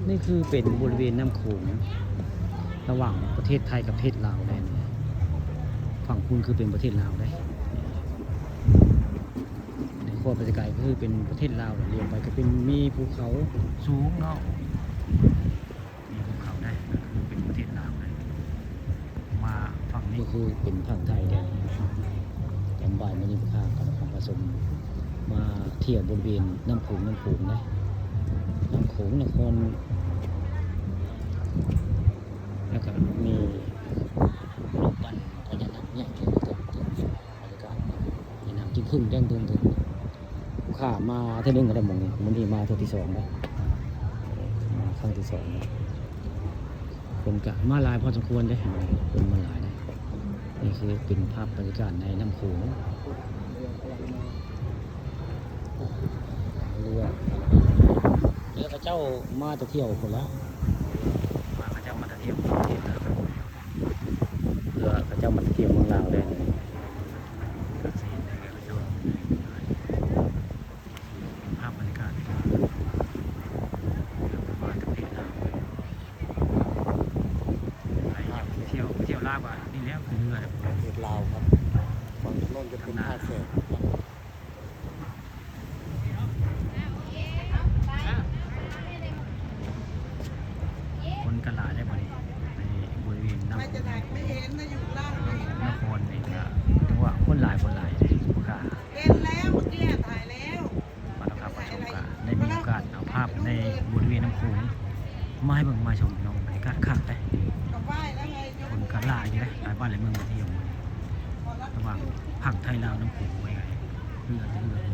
นี่คือเป็นบริเวณน้ำโขงระหว่างประเทศไทยกับประเทศลาวได้นี่ฝั่งคุณคือเป็นประเทศลาวได้ในขั้วประเทศไกลก็คือเป็นประเทศลาวเรียงไปก็เป็นมีภูเขาสูงเนาะมีภูเขาได้ก็คือเป็นประเทศลาวได้มาฝั่งนี้ก็คือเป็นฝั่งไทยได้จำบ่ายมันนี้พากันของผสมมาเที่ยวบริเวณน้ำโขงได้น้ำโขงนครแล้วก็มีรูปปั้นพญานาคใหญ่เลยครับบรรยากาศในน้ำจิ้งพึ่งแดงถึงข้ามาเท่านึงก็ได้มองมันนี่มาเท่าที่สองแล้วมาครั้งที่สองแล้วคนกะมาลายพอสมควรได้คนมาลายได้นี่คือเป็นภาพบรรยากาศในน้ำโขงเรือพระเจ้ามาจะเที่ยวคนละพระเจ้ามาจะเที่ยวเรือพระเจ้ามาจะเที่ยวเมืองลาวได้ภาพบรรยากาศมาจากประเทศลาวไปเที่ยวลาวอ่ะนี่แล้วคือเรือประเทศลาวครับฝั่งโน้นจะเป็นท่าแขกกันหลายได้บ่นี่ในบริเวณน้ำไม่เห็นนะอยู่ล่างนครนี่ก็ถือว่าคนหลายค่ะเห็นแล้วเมื่อกี้ถ่ายแล้วมาแล้วครับผู้ชมก็ได้มีโอกาสเอาภาพในบริเวณน้ำโขงมาให้เบิ่งมาชมน้องบรรยากาศคักได้คนกันหลายอยู่ได้หลายบ้านหลายเมืองมาเที่ยวระหว่างภาคไทยลาวน้ำโขงไว้ไงเรือ